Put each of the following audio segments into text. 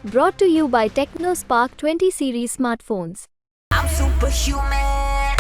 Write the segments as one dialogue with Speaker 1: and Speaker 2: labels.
Speaker 1: Brought to you by TechnoSpark 20 series smartphones.
Speaker 2: I'm superhuman.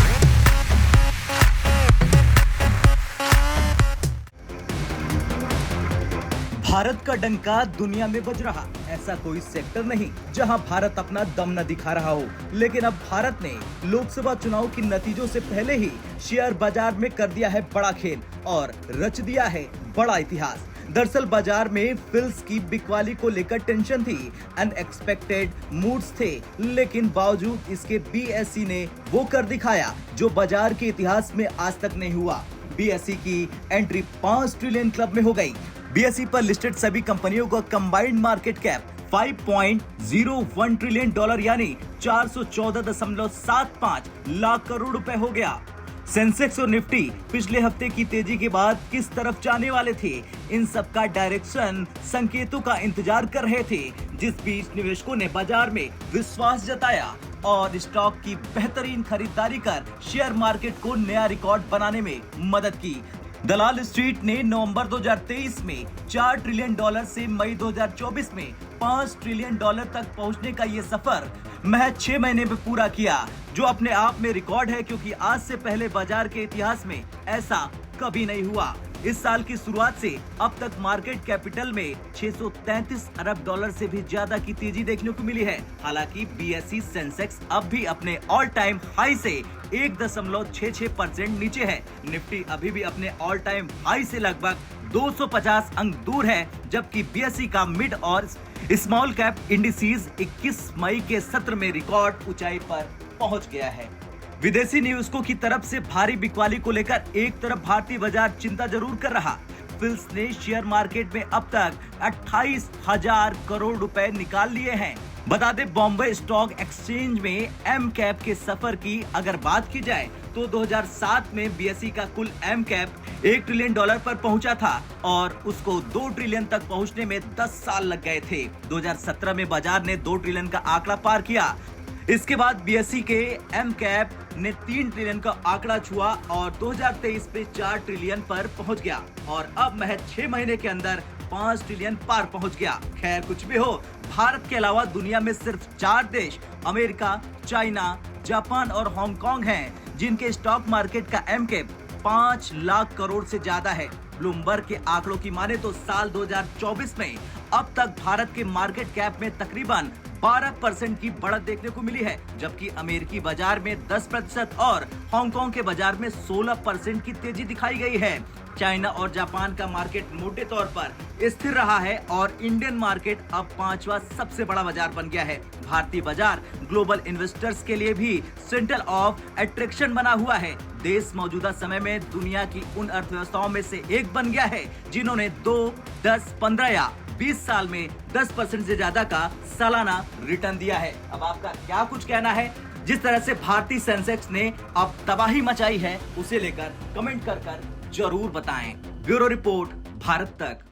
Speaker 3: Bharat का डंका दुनिया में बज रहा, ऐसा कोई सेक्टर नहीं जहां भारत अपना दम न दिखा रहा हो। लेकिन अब भारत ने लोकसभा चुनाव के नतीजों से पहले ही शेयर बाजार में कर दिया है बड़ा खेल और रच दिया है बड़ा इतिहास। दरअसल बाजार में फिल्स की बिकवाली को लेकर टेंशन थी, अनएक्सपेक्टेड मूड्स थे, लेकिन बावजूद इसके बीएसई ने वो कर दिखाया जो बाजार के इतिहास में आज तक नहीं हुआ। बीएसई की एंट्री 5 ट्रिलियन क्लब में हो गई। बीएसई पर लिस्टेड सभी कंपनियों का combined market cap 5.01 trillion dollar यानी 414.75 लाख करोड़ रुपए हो गया। सेंसेक्स और निफ्टी पिछले हफ्ते की तेजी के बाद किस तरफ जाने वाले थे, इन सब का डायरेक्शन संकेतों का इंतजार कर रहे थे, जिस बीच निवेशकों ने बाजार में विश्वास जताया और स्टॉक की बेहतरीन खरीदारी कर शेयर मार्केट को नया रिकॉर्ड बनाने में मदद की। दलाल स्ट्रीट ने नवंबर 2023 में 4 ट्रिलियन डॉलर से मई 2024 में 5 ट्रिलियन डॉलर तक पहुंचने का ये सफर महज 6 महीने में पूरा किया, जो अपने आप में रिकॉर्ड है, क्योंकि आज से पहले बाजार के इतिहास में ऐसा कभी नहीं हुआ। इस साल की शुरुआत से अब तक मार्केट कैपिटल में 633 अरब डॉलर से भी ज्यादा की तेजी देखने को मिली है। हालांकि बीएसई सेंसेक्स अब भी अपने ऑल टाइम हाई से 1.66% नीचे है। निफ्टी अभी भी अपने ऑल टाइम हाई से लगभग 250 अंक दूर है, जबकि बीएसई का मिड और स्मॉल कैप इंडिसेस 21 मई के सत्र में रिकॉर्ड ऊंचाई पर पहुंच गया है। विदेशी निवेशकों की तरफ से भारी बिकवाली को लेकर एक तरफ भारतीय बाजार चिंता जरूर कर रहा। फिल्स ने शेयर मार्केट में अब तक 28,000 करोड़ रुपए निकाल लिए हैं। बता दें, बॉम्बे स्टॉक एक्सचेंज में एम कैप के सफर की अगर बात की जाए तो 2007 में बीएसई का कुल एम कैप 1 ट्रिलियन डॉलर पर पहुंचा था और उसको 2 ट्रिलियन तक पहुंचने में 10 साल लग गए थे। 2017 में बाजार ने 2 ट्रिलियन का आंकड़ा पार किया। इसके बाद बीएसई के एम कैप ने 3 ट्रिलियन का आंकड़ा छुआ और 2023 पे 4 ट्रिलियन पर पहुंच गया और अब महज 6 महीने के अंदर 5 ट्रिलियन पार पहुंच गया। खैर कुछ भी हो, भारत के अलावा दुनिया में सिर्फ 4 देश अमेरिका, चाइना, जापान और हांगकांग हैं, जिनके स्टॉक मार्केट का एम कैप 5 लाख करोड़ से ज्यादा है। ब्लूमबर्ग के आंकड़ों की माने तो साल 2024 में अब तक भारत के मार्केट कैप में तकरीबन 12% की बढ़त देखने को मिली है, जबकि अमेरिकी बाजार में 10% और हांगकांग के बाजार में 16% की तेजी दिखाई गई है। चाइना और जापान का मार्केट मोटे तौर पर स्थिर रहा है और इंडियन मार्केट अब 5वां सबसे बड़ा बाजार बन गया है। भारतीय बाजार ग्लोबल इन्वेस्टर्स के लिए भी सेंटर ऑफ अट्रैक्शन बना हुआ है। देश मौजूदा समय में दुनिया की उन अर्थव्यवस्थाओं में से एक बन गया है जिन्होंने 2, 10, 15 या 20 साल में 10% से ज्यादा का सालाना रिटर्न दिया है। अब आपका क्या कुछ कहना है? जिस तरह से भारतीय सेंसेक्स ने अब तबाही मचाई है, उसे लेकर कमेंट कर जरूर बताएं। ब्यूरो रिपोर्ट, भारत तक।